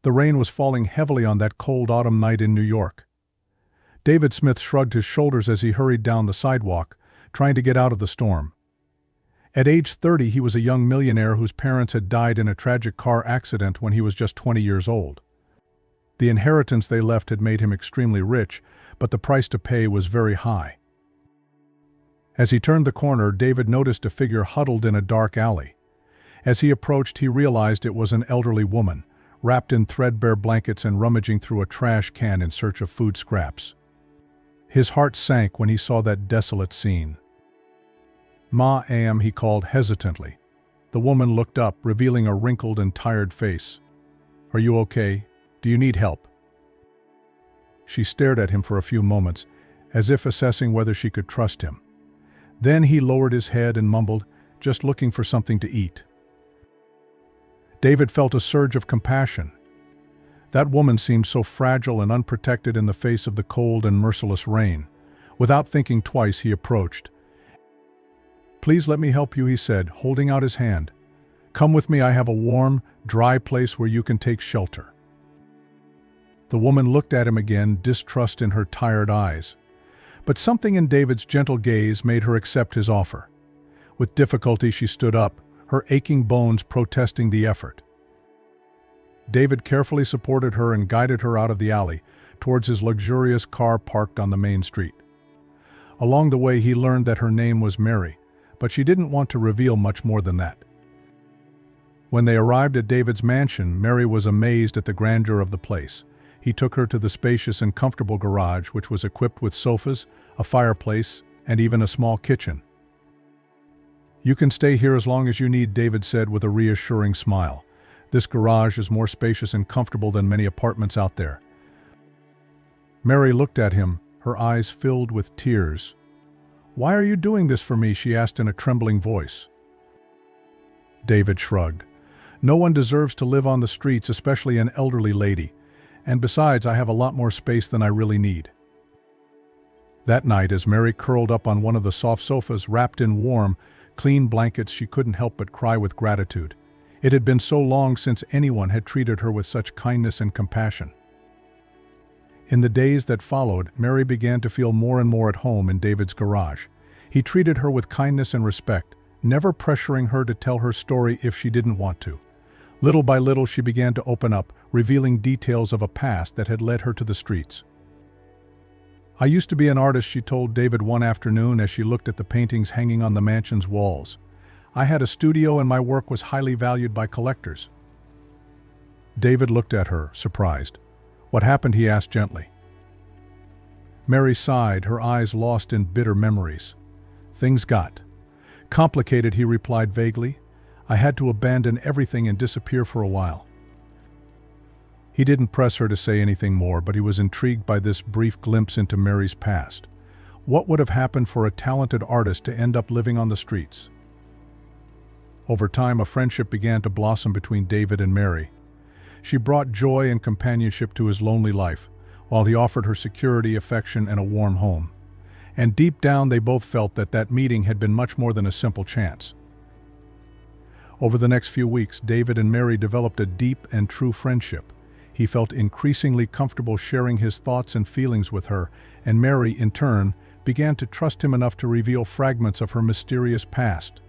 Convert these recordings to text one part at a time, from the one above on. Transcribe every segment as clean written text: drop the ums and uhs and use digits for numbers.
The rain was falling heavily on that cold autumn night in New York. David Smith shrugged his shoulders as he hurried down the sidewalk, trying to get out of the storm. At age 30, he was a young millionaire whose parents had died in a tragic car accident when he was just 20 years old. The inheritance they left had made him extremely rich, but the price to pay was very high. As he turned the corner, David noticed a figure huddled in a dark alley. As he approached, he realized it was an elderly woman, wrapped in threadbare blankets and rummaging through a trash can in search of food scraps. His heart sank when he saw that desolate scene. "Ma'am," he called hesitantly. The woman looked up, revealing a wrinkled and tired face. "Are you okay? Do you need help?" She stared at him for a few moments, as if assessing whether she could trust him. Then he lowered his head and mumbled, "Just looking for something to eat." David felt a surge of compassion. That woman seemed so fragile and unprotected in the face of the cold and merciless rain. Without thinking twice, he approached. "Please let me help you," he said, holding out his hand. "Come with me, I have a warm, dry place where you can take shelter." The woman looked at him again, distrust in her tired eyes. But something in David's gentle gaze made her accept his offer. With difficulty she stood up, her aching bones protesting the effort. David carefully supported her and guided her out of the alley, towards his luxurious car parked on the main street. Along the way he learned that her name was Mary, but she didn't want to reveal much more than that. When they arrived at David's mansion, Mary was amazed at the grandeur of the place. He took her to the spacious and comfortable garage, which was equipped with sofas, a fireplace, and even a small kitchen. "You can stay here as long as you need," David said with a reassuring smile. "This garage is more spacious and comfortable than many apartments out there." Mary looked at him, her eyes filled with tears. "Why are you doing this for me?" she asked in a trembling voice. David shrugged. "No one deserves to live on the streets, especially an elderly lady. And besides, I have a lot more space than I really need." That night, as Mary curled up on one of the soft sofas, wrapped in warm, clean blankets, she couldn't help but cry with gratitude. It had been so long since anyone had treated her with such kindness and compassion. In the days that followed, Mary began to feel more and more at home in David's garage. He treated her with kindness and respect, never pressuring her to tell her story if she didn't want to. Little by little she began to open up, revealing details of a past that had led her to the streets. "I used to be an artist," she told David one afternoon as she looked at the paintings hanging on the mansion's walls. "I had a studio and my work was highly valued by collectors." David looked at her, surprised. "What happened?" he asked gently. Mary sighed, her eyes lost in bitter memories. "Things got complicated," he replied vaguely. "I had to abandon everything and disappear for a while." He didn't press her to say anything more, but he was intrigued by this brief glimpse into Mary's past. What would have happened for a talented artist to end up living on the streets? Over time, a friendship began to blossom between David and Mary. She brought joy and companionship to his lonely life, while he offered her security, affection, and a warm home. And deep down, they both felt that that meeting had been much more than a simple chance. Over the next few weeks, David and Mary developed a deep and true friendship. He felt increasingly comfortable sharing his thoughts and feelings with her, and Mary, in turn, began to trust him enough to reveal fragments of her mysterious past.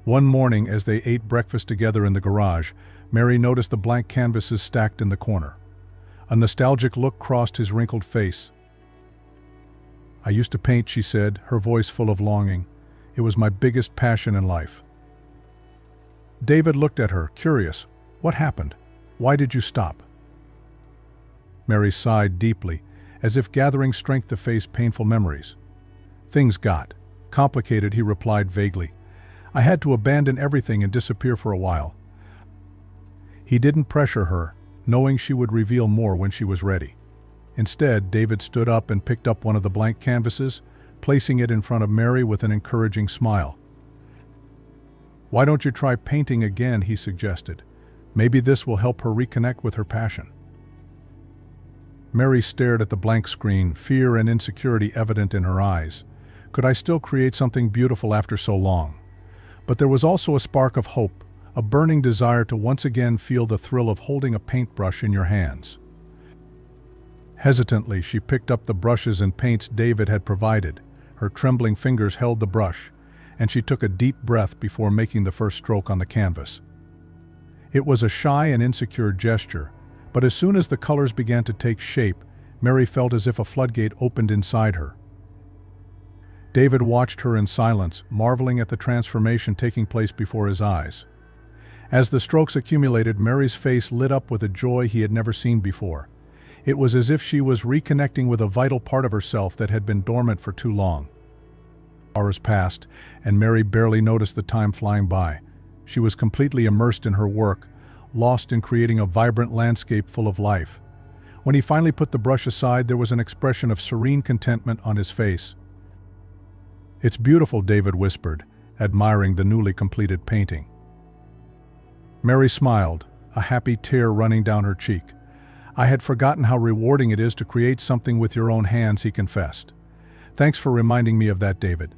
One morning, as they ate breakfast together in the garage, Mary noticed the blank canvases stacked in the corner. A nostalgic look crossed his wrinkled face. "I used to paint," she said, her voice full of longing. "It was my biggest passion in life." David looked at her, curious. "What happened? Why did you stop?" Mary sighed deeply, as if gathering strength to face painful memories. "Things got complicated," he replied vaguely. "I had to abandon everything and disappear for a while." He didn't pressure her, knowing she would reveal more when she was ready. Instead, David stood up and picked up one of the blank canvases, placing it in front of Mary with an encouraging smile. "Why don't you try painting again?" he suggested. "Maybe this will help her reconnect with her passion." Mary stared at the blank screen, fear and insecurity evident in her eyes. Could I still create something beautiful after so long? But there was also a spark of hope, a burning desire to once again feel the thrill of holding a paintbrush in your hands. Hesitantly, she picked up the brushes and paints David had provided. Her trembling fingers held the brush, and she took a deep breath before making the first stroke on the canvas. It was a shy and insecure gesture, but as soon as the colors began to take shape, Mary felt as if a floodgate opened inside her. David watched her in silence, marveling at the transformation taking place before his eyes. As the strokes accumulated, Mary's face lit up with a joy he had never seen before. It was as if she was reconnecting with a vital part of herself that had been dormant for too long. Hours passed, and Mary barely noticed the time flying by. She was completely immersed in her work, lost in creating a vibrant landscape full of life. When he finally put the brush aside, there was an expression of serene contentment on his face. "It's beautiful," David whispered, admiring the newly completed painting. Mary smiled, a happy tear running down her cheek. "I had forgotten how rewarding it is to create something with your own hands," he confessed. "Thanks for reminding me of that, David."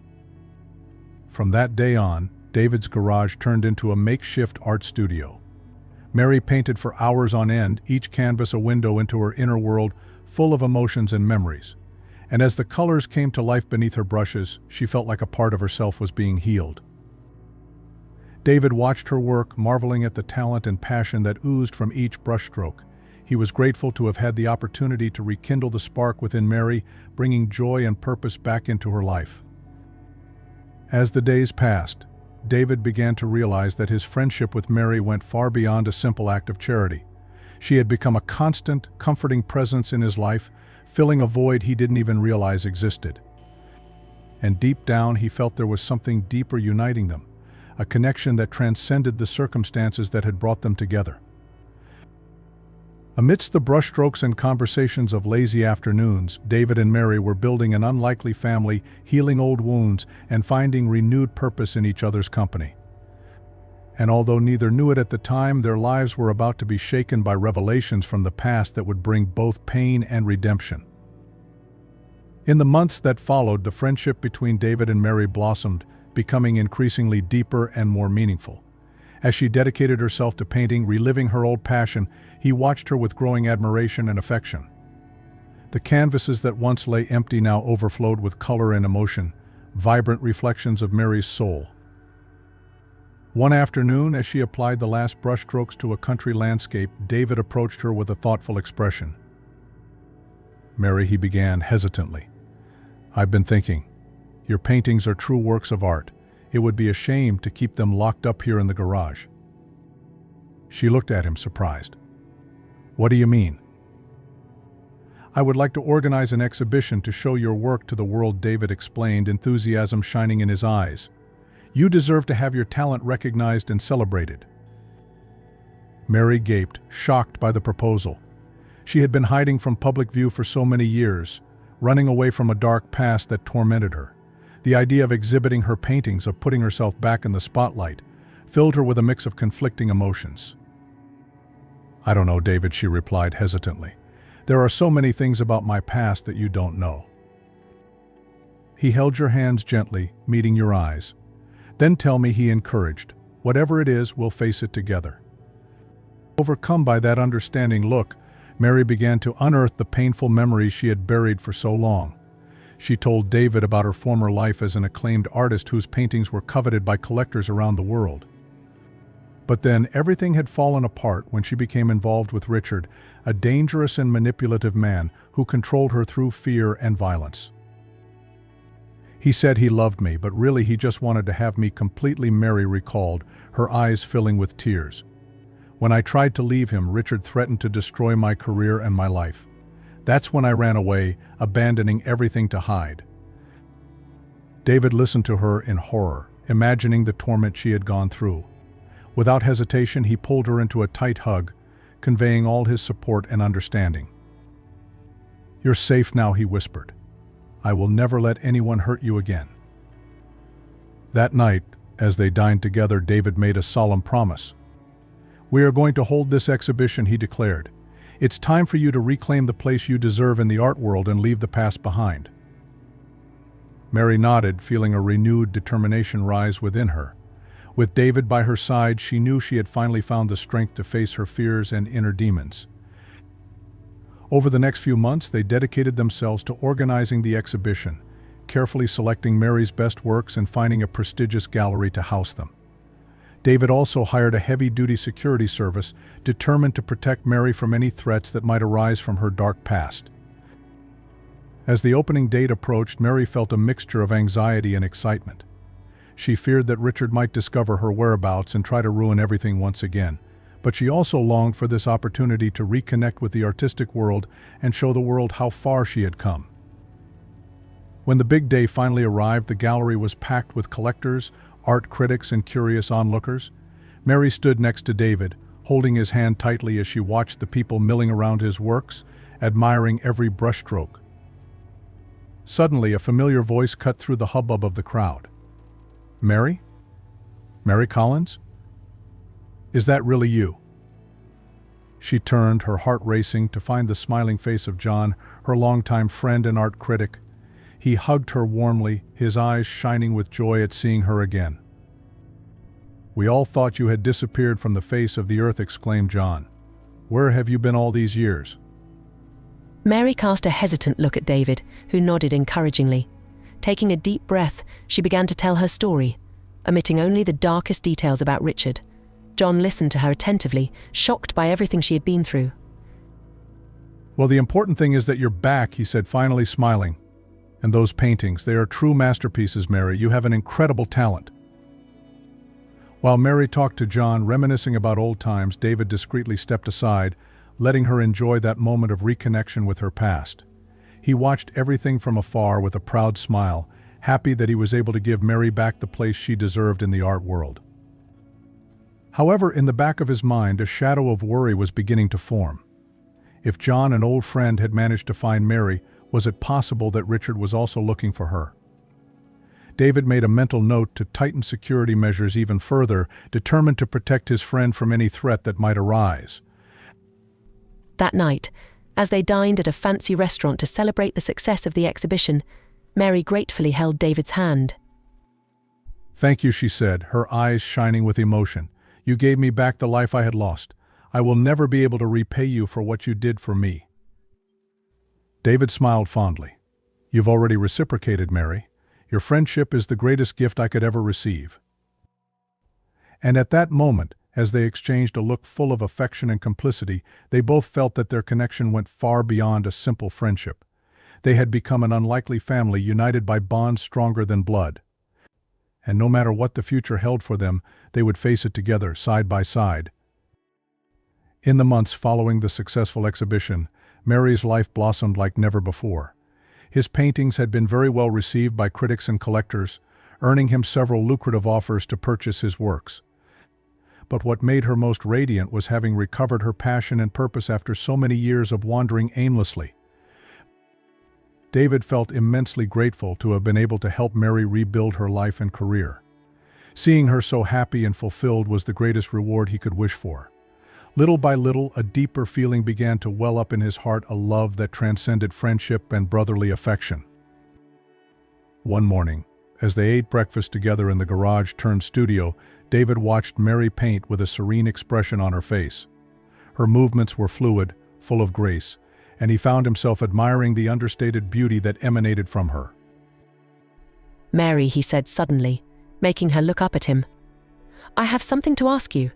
From that day on, David's garage turned into a makeshift art studio. Mary painted for hours on end, each canvas a window into her inner world, full of emotions and memories. And as the colors came to life beneath her brushes, she felt like a part of herself was being healed. David watched her work, marveling at the talent and passion that oozed from each brushstroke. He was grateful to have had the opportunity to rekindle the spark within Mary, bringing joy and purpose back into her life. As the days passed, David began to realize that his friendship with Mary went far beyond a simple act of charity. She had become a constant, comforting presence in his life, filling a void he didn't even realize existed. And deep down, he felt there was something deeper uniting them, a connection that transcended the circumstances that had brought them together. Amidst the brushstrokes and conversations of lazy afternoons, David and Mary were building an unlikely family, healing old wounds, and finding renewed purpose in each other's company. And although neither knew it at the time, their lives were about to be shaken by revelations from the past that would bring both pain and redemption. In the months that followed, the friendship between David and Mary blossomed, becoming increasingly deeper and more meaningful. As she dedicated herself to painting, reliving her old passion, he watched her with growing admiration and affection. The canvases that once lay empty now overflowed with color and emotion, vibrant reflections of Mary's soul. One afternoon, as she applied the last brushstrokes to a country landscape, David approached her with a thoughtful expression. "Mary," he began hesitantly, "I've been thinking. Your paintings are true works of art. It would be a shame to keep them locked up here in the garage." She looked at him, surprised. "What do you mean?" "I would like to organize an exhibition to show your work to the world," David explained, enthusiasm shining in his eyes. "You deserve to have your talent recognized and celebrated." Mary gaped, shocked by the proposal. She had been hiding from public view for so many years, running away from a dark past that tormented her. The idea of exhibiting her paintings, of putting herself back in the spotlight, filled her with a mix of conflicting emotions. "I don't know, David," she replied hesitantly. "There are so many things about my past that you don't know." He held your hands gently, meeting your eyes. "Then tell me," he encouraged. "Whatever it is, we'll face it together." Overcome by that understanding look, Mary began to unearth the painful memories she had buried for so long. She told David about her former life as an acclaimed artist whose paintings were coveted by collectors around the world. But then everything had fallen apart when she became involved with Richard, a dangerous and manipulative man who controlled her through fear and violence. "He said he loved me, but really he just wanted to have me completely," Mary recalled, her eyes filling with tears. "When I tried to leave him, Richard threatened to destroy my career and my life. That's when I ran away, abandoning everything to hide." David listened to her in horror, imagining the torment she had gone through. Without hesitation, he pulled her into a tight hug, conveying all his support and understanding. "You're safe now," he whispered. "I will never let anyone hurt you again." That night, as they dined together, David made a solemn promise. "We are going to hold this exhibition," he declared. "It's time for you to reclaim the place you deserve in the art world and leave the past behind." Mary nodded, feeling a renewed determination rise within her. With David by her side, she knew she had finally found the strength to face her fears and inner demons. Over the next few months, they dedicated themselves to organizing the exhibition, carefully selecting Mary's best works and finding a prestigious gallery to house them. David also hired a heavy-duty security service determined to protect Mary from any threats that might arise from her dark past. As the opening date approached, Mary felt a mixture of anxiety and excitement. She feared that Richard might discover her whereabouts and try to ruin everything once again, but she also longed for this opportunity to reconnect with the artistic world and show the world how far she had come. When the big day finally arrived, the gallery was packed with collectors, art critics, and curious onlookers. Mary stood next to David, holding his hand tightly as she watched the people milling around his works, admiring every brushstroke. Suddenly, a familiar voice cut through the hubbub of the crowd. "Mary? Mary Collins? Is that really you?" She turned, her heart racing, to find the smiling face of John, her longtime friend and art critic. He hugged her warmly, his eyes shining with joy at seeing her again. "We all thought you had disappeared from the face of the earth," exclaimed John. "Where have you been all these years?" Mary cast a hesitant look at David, who nodded encouragingly. Taking a deep breath, she began to tell her story, omitting only the darkest details about Richard. John listened to her attentively, shocked by everything she had been through. "Well, the important thing is that you're back," he said, finally smiling. "And those paintings, they are true masterpieces, Mary. You have an incredible talent." While Mary talked to John, reminiscing about old times, David discreetly stepped aside, letting her enjoy that moment of reconnection with her past. He watched everything from afar with a proud smile, happy that he was able to give Mary back the place she deserved in the art world. However, in the back of his mind, a shadow of worry was beginning to form. If John, an old friend, had managed to find Mary, was it possible that Richard was also looking for her? David made a mental note to tighten security measures even further, determined to protect his friend from any threat that might arise. That night, as they dined at a fancy restaurant to celebrate the success of the exhibition, Mary gratefully held David's hand. "Thank you," she said, her eyes shining with emotion. "You gave me back the life I had lost. I will never be able to repay you for what you did for me." David smiled fondly. "You've already reciprocated, Mary. Your friendship is the greatest gift I could ever receive." And at that moment, as they exchanged a look full of affection and complicity, they both felt that their connection went far beyond a simple friendship. They had become an unlikely family united by bonds stronger than blood. And no matter what the future held for them, they would face it together, side by side. In the months following the successful exhibition, Mary's life blossomed like never before. His paintings had been very well received by critics and collectors, earning him several lucrative offers to purchase his works. But what made her most radiant was having recovered her passion and purpose after so many years of wandering aimlessly. David felt immensely grateful to have been able to help Mary rebuild her life and career. Seeing her so happy and fulfilled was the greatest reward he could wish for. Little by little, a deeper feeling began to well up in his heart, a love that transcended friendship and brotherly affection. One morning, as they ate breakfast together in the garage-turned-studio, David watched Mary paint with a serene expression on her face. Her movements were fluid, full of grace, and he found himself admiring the understated beauty that emanated from her. "Mary," he said suddenly, making her look up at him. "I have something to ask you."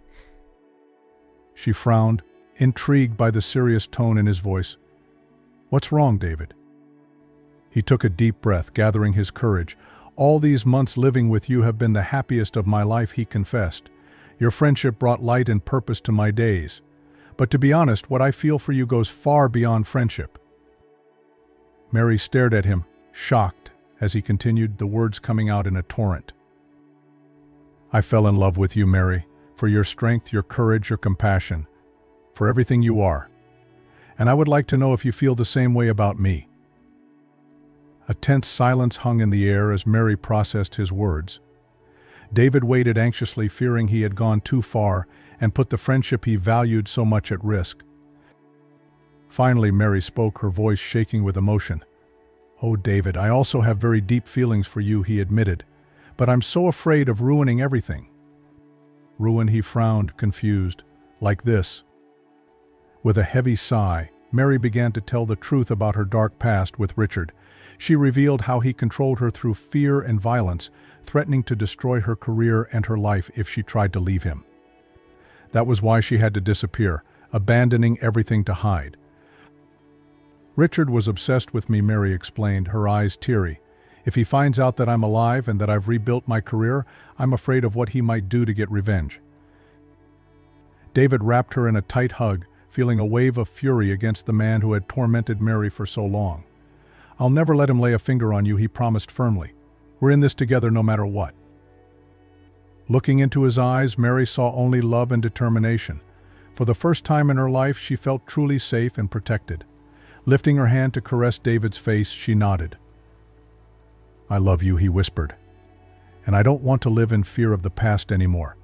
She frowned, intrigued by the serious tone in his voice. "What's wrong, David?" He took a deep breath, gathering his courage. "All these months living with you have been the happiest of my life," he confessed. "Your friendship brought light and purpose to my days. But to be honest, what I feel for you goes far beyond friendship." Mary stared at him, shocked, as he continued, the words coming out in a torrent. "I fell in love with you, Mary, for your strength, your courage, your compassion, for everything you are. And I would like to know if you feel the same way about me." A tense silence hung in the air as Mary processed his words. David waited anxiously, fearing he had gone too far and put the friendship he valued so much at risk. Finally, Mary spoke, her voice shaking with emotion. "Oh, David, I also have very deep feelings for you," he admitted, "but I'm so afraid of ruining everything. Ruin, he frowned, confused. Like this. With a heavy sigh, Mary began to tell the truth about her dark past with Richard. She revealed how he controlled her through fear and violence, threatening to destroy her career and her life if she tried to leave him. That was why she had to disappear, abandoning everything to hide. Richard was obsessed with me, Mary explained, her eyes teary. If he finds out that I'm alive and that I've rebuilt my career, I'm afraid of what he might do to get revenge. David wrapped her in a tight hug, feeling a wave of fury against the man who had tormented Mary for so long. I'll never let him lay a finger on you, he promised firmly. We're in this together no matter what. Looking into his eyes, Mary saw only love and determination. For the first time in her life, she felt truly safe and protected. Lifting her hand to caress David's face, she nodded. I love you, he whispered. And I don't want to live in fear of the past anymore.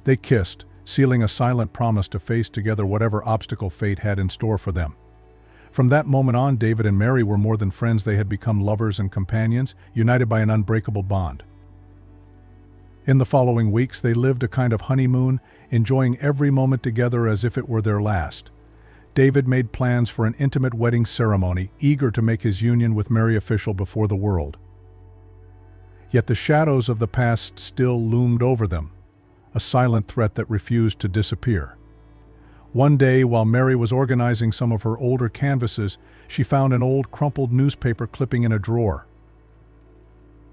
They kissed, sealing a silent promise to face together whatever obstacle fate had in store for them. From that moment on, David and Mary were more than friends. They had become lovers and companions, united by an unbreakable bond. In the following weeks, they lived a kind of honeymoon, enjoying every moment together as if it were their last. David made plans for an intimate wedding ceremony, eager to make his union with Mary official before the world. Yet the shadows of the past still loomed over them, a silent threat that refused to disappear. One day, while Mary was organizing some of her older canvases, she found an old crumpled newspaper clipping in a drawer.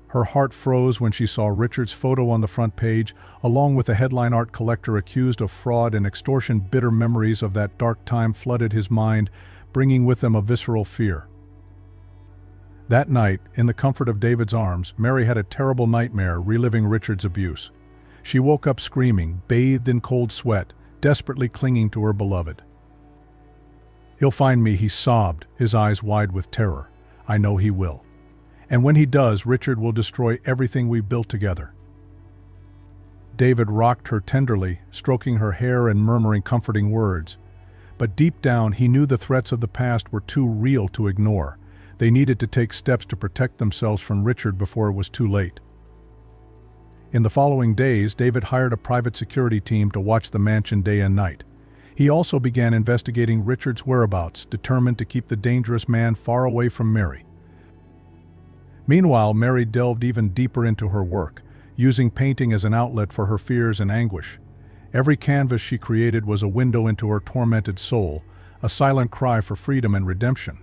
Her heart froze when she saw Richard's photo on the front page, along with the headline "Art collector accused of fraud and extortion." Bitter memories of that dark time flooded his mind, bringing with them a visceral fear. That night, in the comfort of David's arms, Mary had a terrible nightmare, reliving Richard's abuse. She woke up screaming, bathed in cold sweat, desperately clinging to her beloved. He'll find me, he sobbed, his eyes wide with terror. I know he will. And when he does, Richard will destroy everything we've built together. David rocked her tenderly, stroking her hair and murmuring comforting words. But deep down, he knew the threats of the past were too real to ignore. They needed to take steps to protect themselves from Richard before it was too late. In the following days, David hired a private security team to watch the mansion day and night. He also began investigating Richard's whereabouts, determined to keep the dangerous man far away from Mary. Meanwhile, Mary delved even deeper into her work, using painting as an outlet for her fears and anguish. Every canvas she created was a window into her tormented soul, a silent cry for freedom and redemption.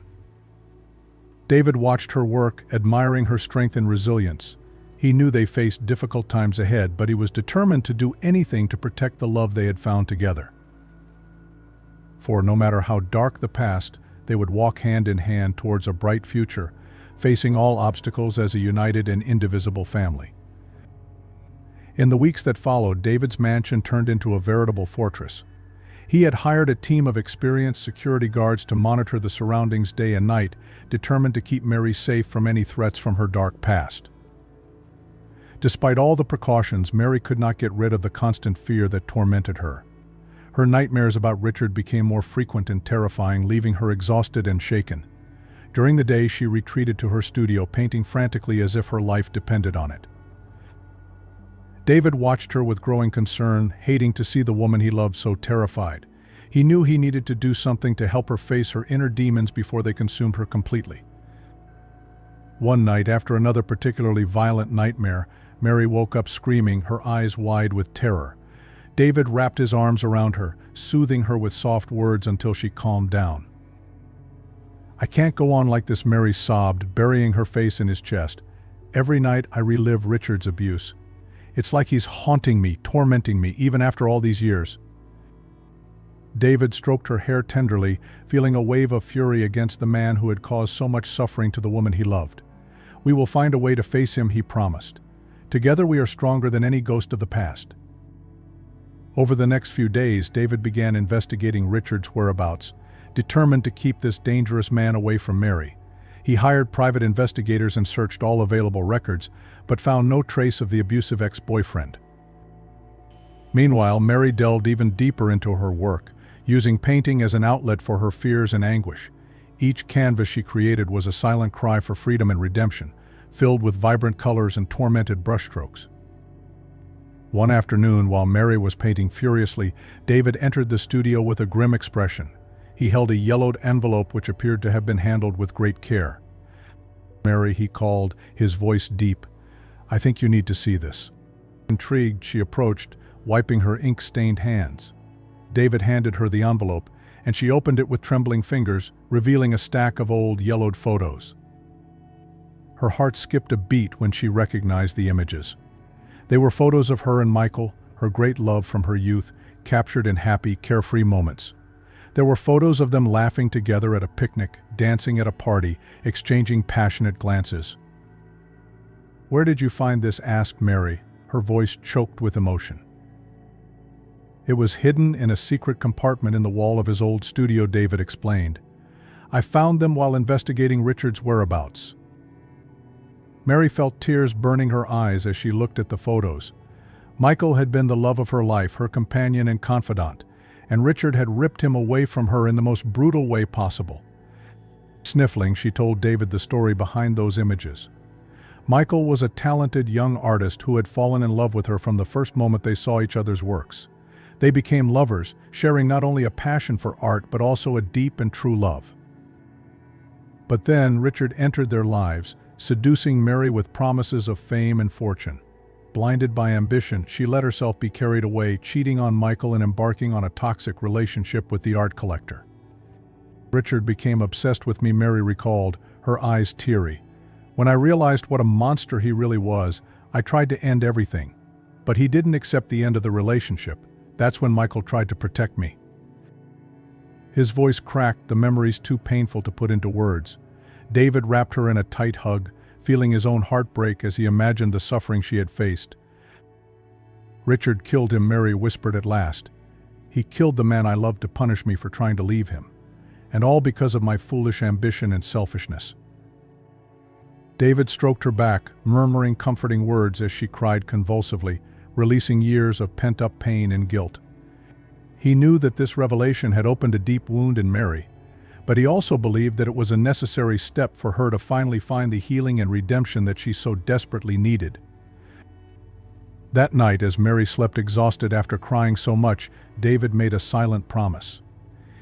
David watched her work, admiring her strength and resilience. He knew they faced difficult times ahead, but he was determined to do anything to protect the love they had found together. For no matter how dark the past, they would walk hand in hand towards a bright future, facing all obstacles as a united and indivisible family. In the weeks that followed, David's mansion turned into a veritable fortress. He had hired a team of experienced security guards to monitor the surroundings day and night, determined to keep Mary safe from any threats from her dark past. Despite all the precautions, Mary could not get rid of the constant fear that tormented her. Her nightmares about Richard became more frequent and terrifying, leaving her exhausted and shaken. During the day, she retreated to her studio, painting frantically as if her life depended on it. David watched her with growing concern, hating to see the woman he loved so terrified. He knew he needed to do something to help her face her inner demons before they consumed her completely. One night, after another particularly violent nightmare, Mary woke up screaming, her eyes wide with terror. David wrapped his arms around her, soothing her with soft words until she calmed down. I can't go on like this, Mary sobbed, burying her face in his chest. Every night I relive Richard's abuse. It's like he's haunting me, tormenting me, even after all these years. David stroked her hair tenderly, feeling a wave of fury against the man who had caused so much suffering to the woman he loved. We will find a way to face him, he promised. Together we are stronger than any ghost of the past. Over the next few days, David began investigating Richard's whereabouts, determined to keep this dangerous man away from Mary. He hired private investigators and searched all available records, but found no trace of the abusive ex-boyfriend. Meanwhile, Mary delved even deeper into her work, using painting as an outlet for her fears and anguish. Each canvas she created was a silent cry for freedom and redemption, filled with vibrant colors and tormented brushstrokes. One afternoon, while Mary was painting furiously, David entered the studio with a grim expression. He held a yellowed envelope which appeared to have been handled with great care. "Mary," he called, his voice deep, "I think you need to see this." Intrigued, she approached, wiping her ink-stained hands. David handed her the envelope, and she opened it with trembling fingers, revealing a stack of old, yellowed photos. Her heart skipped a beat when she recognized the images. They were photos of her and Michael, her great love from her youth, captured in happy, carefree moments. There were photos of them laughing together at a picnic, dancing at a party, exchanging passionate glances. "Where did you find this?" asked Mary, her voice choked with emotion. "It was hidden in a secret compartment in the wall of his old studio," David explained. "I found them while investigating Richard's whereabouts." Mary felt tears burning her eyes as she looked at the photos. Michael had been the love of her life, her companion and confidant, and Richard had ripped him away from her in the most brutal way possible. Sniffling, she told David the story behind those images. Michael was a talented young artist who had fallen in love with her from the first moment they saw each other's works. They became lovers, sharing not only a passion for art but also a deep and true love. But then Richard entered their lives, seducing Mary with promises of fame and fortune. Blinded by ambition, she let herself be carried away, cheating on Michael and embarking on a toxic relationship with the art collector. "Richard became obsessed with me," Mary recalled, her eyes teary. "When I realized what a monster he really was, I tried to end everything. But he didn't accept the end of the relationship. That's when Michael tried to protect me." His voice cracked, the memories too painful to put into words. David wrapped her in a tight hug, feeling his own heart break as he imagined the suffering she had faced. "Richard killed him," Mary whispered at last. "He killed the man I loved to punish me for trying to leave him. And all because of my foolish ambition and selfishness." David stroked her back, murmuring comforting words as she cried convulsively, releasing years of pent-up pain and guilt. He knew that this revelation had opened a deep wound in Mary, but he also believed that it was a necessary step for her to finally find the healing and redemption that she so desperately needed. That night, as Mary slept exhausted after crying so much, David made a silent promise.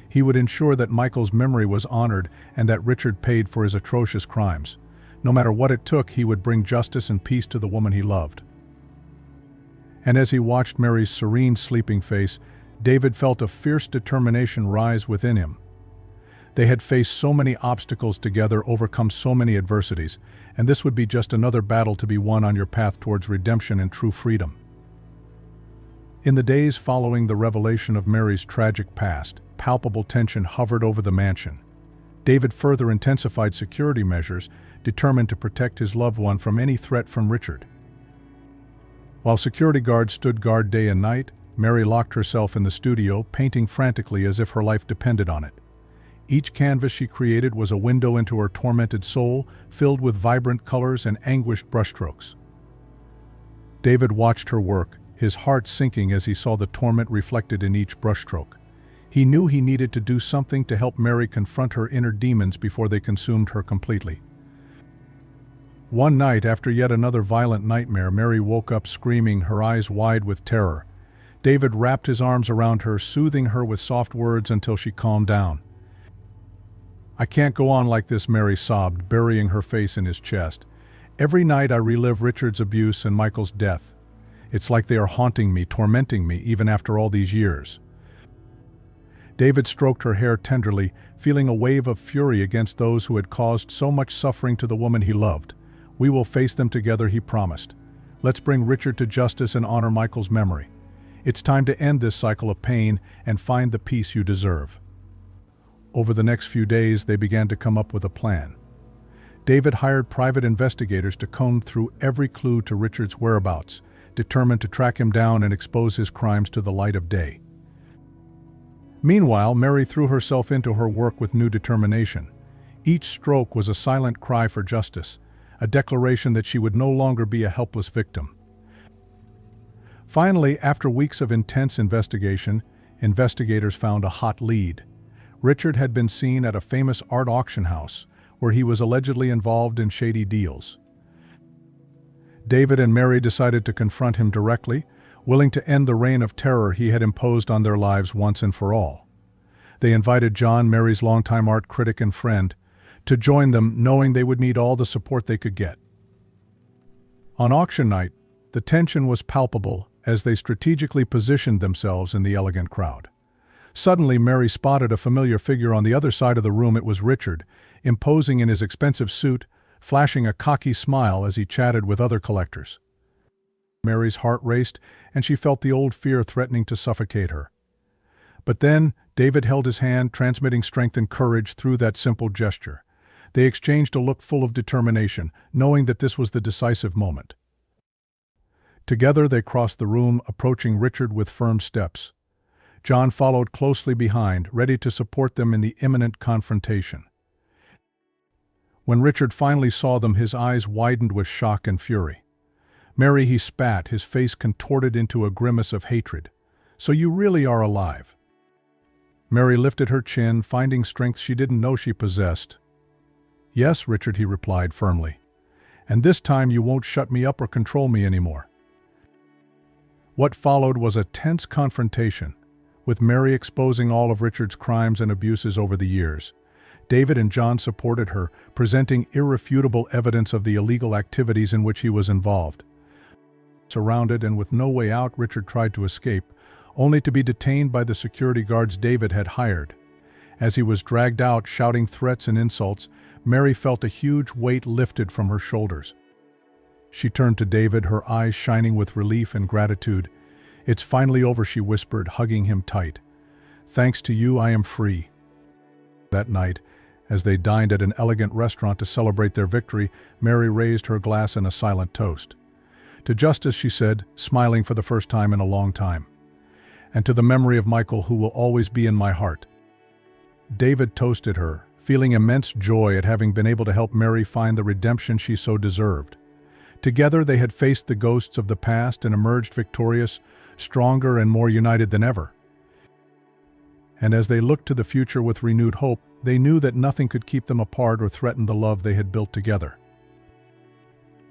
He would ensure that Michael's memory was honored and that Richard paid for his atrocious crimes. No matter what it took, he would bring justice and peace to the woman he loved. And as he watched Mary's serene, sleeping face, David felt a fierce determination rise within him. They had faced so many obstacles together, overcome so many adversities, and this would be just another battle to be won on your path towards redemption and true freedom. In the days following the revelation of Mary's tragic past, palpable tension hovered over the mansion. David further intensified security measures, determined to protect his loved one from any threat from Richard. While security guards stood guard day and night, Mary locked herself in the studio, painting frantically as if her life depended on it. Each canvas she created was a window into her tormented soul, filled with vibrant colors and anguished brushstrokes. David watched her work, his heart sinking as he saw the torment reflected in each brushstroke. He knew he needed to do something to help Mary confront her inner demons before they consumed her completely. One night, after yet another violent nightmare, Mary woke up screaming, her eyes wide with terror. David wrapped his arms around her, soothing her with soft words until she calmed down. "I can't go on like this," Mary sobbed, burying her face in his chest. "Every night I relive Richard's abuse and Michael's death. It's like they are haunting me, tormenting me, even after all these years." David stroked her hair tenderly, feeling a wave of fury against those who had caused so much suffering to the woman he loved. "We will face them together," he promised. "Let's bring Richard to justice and honor Michael's memory. It's time to end this cycle of pain and find the peace you deserve." Over the next few days, they began to come up with a plan. David hired private investigators to comb through every clue to Richard's whereabouts, determined to track him down and expose his crimes to the light of day. Meanwhile, Mary threw herself into her work with new determination. Each stroke was a silent cry for justice, a declaration that she would no longer be a helpless victim. Finally, after weeks of intense investigation, investigators found a hot lead. Richard had been seen at a famous art auction house, where he was allegedly involved in shady deals. David and Mary decided to confront him directly. willing to end the reign of terror he had imposed on their lives once and for all. They invited John, Mary's longtime art critic and friend, to join them, knowing they would need all the support they could get. On auction night, the tension was palpable as they strategically positioned themselves in the elegant crowd. Suddenly, Mary spotted a familiar figure on the other side of the room. It was Richard, imposing in his expensive suit, flashing a cocky smile as he chatted with other collectors. Mary's heart raced, and she felt the old fear threatening to suffocate her. But then, David held his hand, transmitting strength and courage through that simple gesture. They exchanged a look full of determination, knowing that this was the decisive moment. Together they crossed the room, approaching Richard with firm steps. John followed closely behind, ready to support them in the imminent confrontation. When Richard finally saw them, his eyes widened with shock and fury. "Mary," he spat, his face contorted into a grimace of hatred. "So you really are alive?" Mary lifted her chin, finding strength she didn't know she possessed. "Yes, Richard," he replied firmly. "And this time you won't shut me up or control me anymore." What followed was a tense confrontation, with Mary exposing all of Richard's crimes and abuses over the years. David and John supported her, presenting irrefutable evidence of the illegal activities in which he was involved. Surrounded and with no way out, Richard tried to escape, only to be detained by the security guards David had hired. As he was dragged out, shouting threats and insults, Mary felt a huge weight lifted from her shoulders. She turned to David, her eyes shining with relief and gratitude. "It's finally over," she whispered, hugging him tight. "Thanks to you, I am free." That night, as they dined at an elegant restaurant to celebrate their victory, Mary raised her glass in a silent toast. "To justice," she said, smiling for the first time in a long time. "And to the memory of Michael, who will always be in my heart." David toasted her, feeling immense joy at having been able to help Mary find the redemption she so deserved. Together they had faced the ghosts of the past and emerged victorious, stronger and more united than ever. And as they looked to the future with renewed hope, they knew that nothing could keep them apart or threaten the love they had built together.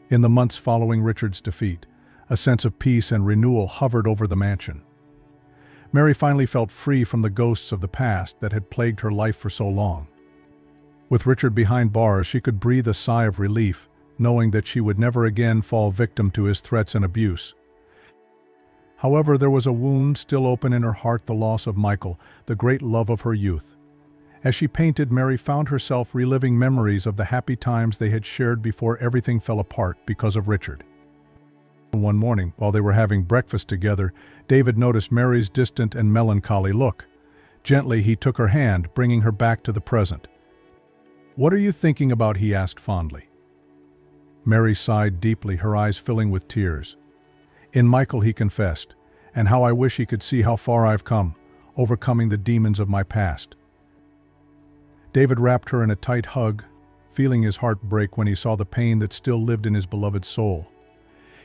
In the months following Richard's defeat, a sense of peace and renewal hovered over the mansion. Mary finally felt free from the ghosts of the past that had plagued her life for so long. With Richard behind bars, she could breathe a sigh of relief, knowing that she would never again fall victim to his threats and abuse. However, there was a wound still open in her heart, the loss of Michael, the great love of her youth. As she painted, Mary found herself reliving memories of the happy times they had shared before everything fell apart because of Richard. One morning, while they were having breakfast together, David noticed Mary's distant and melancholy look. Gently, he took her hand, bringing her back to the present. "What are you thinking about?" he asked fondly. Mary sighed deeply, her eyes filling with tears. "In Michael," he confessed, "and how I wish he could see how far I've come, overcoming the demons of my past." David wrapped her in a tight hug, feeling his heart break when he saw the pain that still lived in his beloved soul.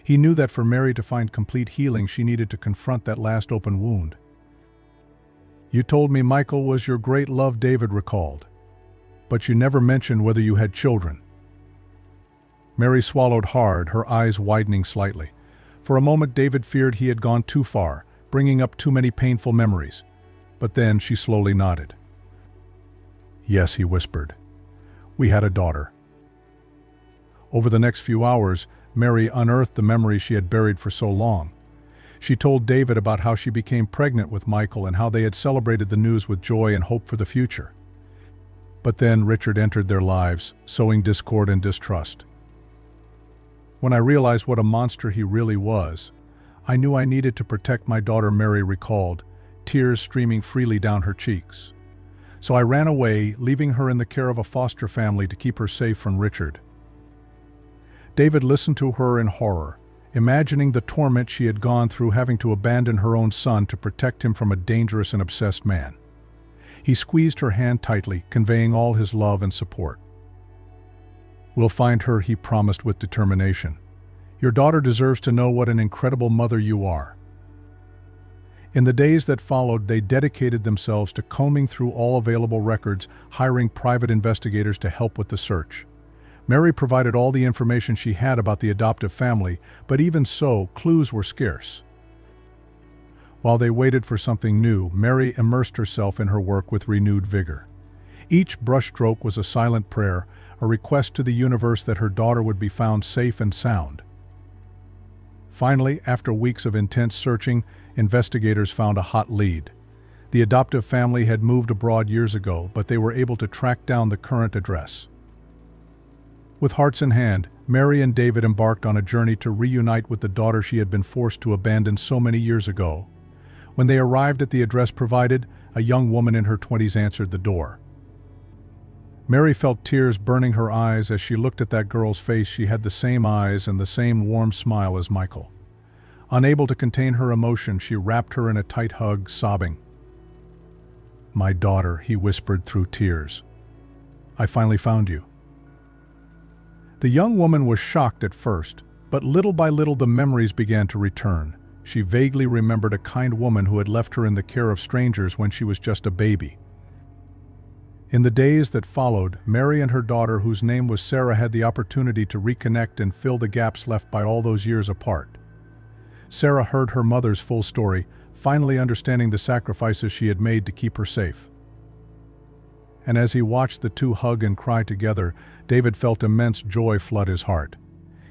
He knew that for Mary to find complete healing, she needed to confront that last open wound. "You told me Michael was your great love," David recalled, "but you never mentioned whether you had children." Mary swallowed hard, her eyes widening slightly. For a moment, David feared he had gone too far, bringing up too many painful memories. But then she slowly nodded. "Yes," he whispered. "We had a daughter." Over the next few hours, Mary unearthed the memories she had buried for so long. She told David about how she became pregnant with Michael and how they had celebrated the news with joy and hope for the future. But then Richard entered their lives, sowing discord and distrust. "When I realized what a monster he really was, I knew I needed to protect my daughter," Mary recalled, tears streaming freely down her cheeks. "So I ran away, leaving her in the care of a foster family to keep her safe from Richard." David listened to her in horror, imagining the torment she had gone through having to abandon her own son to protect him from a dangerous and obsessed man. He squeezed her hand tightly, conveying all his love and support. "We'll find her," he promised with determination. "Your daughter deserves to know what an incredible mother you are." In the days that followed, they dedicated themselves to combing through all available records, hiring private investigators to help with the search. Mary provided all the information she had about the adoptive family, but even so, clues were scarce. While they waited for something new, Mary immersed herself in her work with renewed vigor. Each brushstroke was a silent prayer, a request to the universe that her daughter would be found safe and sound. Finally, after weeks of intense searching, investigators found a hot lead. The adoptive family had moved abroad years ago, but they were able to track down the current address. With hearts in hand, Mary and David embarked on a journey to reunite with the daughter she had been forced to abandon so many years ago. When they arrived at the address provided, a young woman in her 20s answered the door. Mary felt tears burning her eyes as she looked at that girl's face. She had the same eyes and the same warm smile as Michael. Unable to contain her emotion, she wrapped her in a tight hug, sobbing. "My daughter," he whispered through tears. "I finally found you." The young woman was shocked at first, but little by little the memories began to return. She vaguely remembered a kind woman who had left her in the care of strangers when she was just a baby. In the days that followed, Mary and her daughter, whose name was Sarah, had the opportunity to reconnect and fill the gaps left by all those years apart. Sarah heard her mother's full story, finally understanding the sacrifices she had made to keep her safe. And as he watched the two hug and cry together, David felt immense joy flood his heart.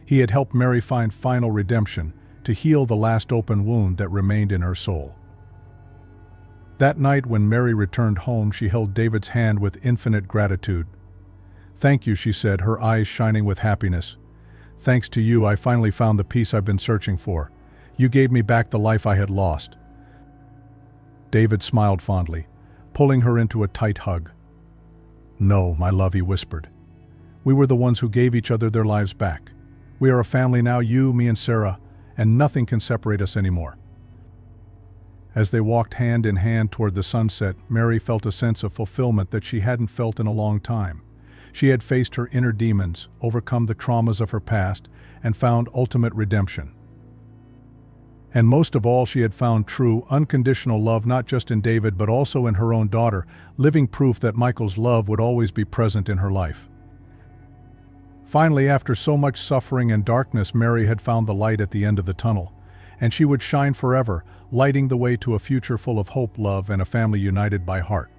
He had helped Mary find final redemption, to heal the last open wound that remained in her soul. That night when Mary returned home, she held David's hand with infinite gratitude. "Thank you," she said, her eyes shining with happiness. "Thanks to you, I finally found the peace I've been searching for. You gave me back the life I had lost." David smiled fondly, pulling her into a tight hug. "No, my love," he whispered. "We were the ones who gave each other their lives back. We are a family now, you, me and Sarah, and nothing can separate us anymore." As they walked hand in hand toward the sunset, Mary felt a sense of fulfillment that she hadn't felt in a long time. She had faced her inner demons, overcome the traumas of her past, and found ultimate redemption. And most of all, she had found true, unconditional love not just in David but also in her own daughter, living proof that Michael's love would always be present in her life. Finally, after so much suffering and darkness, Mary had found the light at the end of the tunnel, and she would shine forever, lighting the way to a future full of hope, love, and a family united by heart.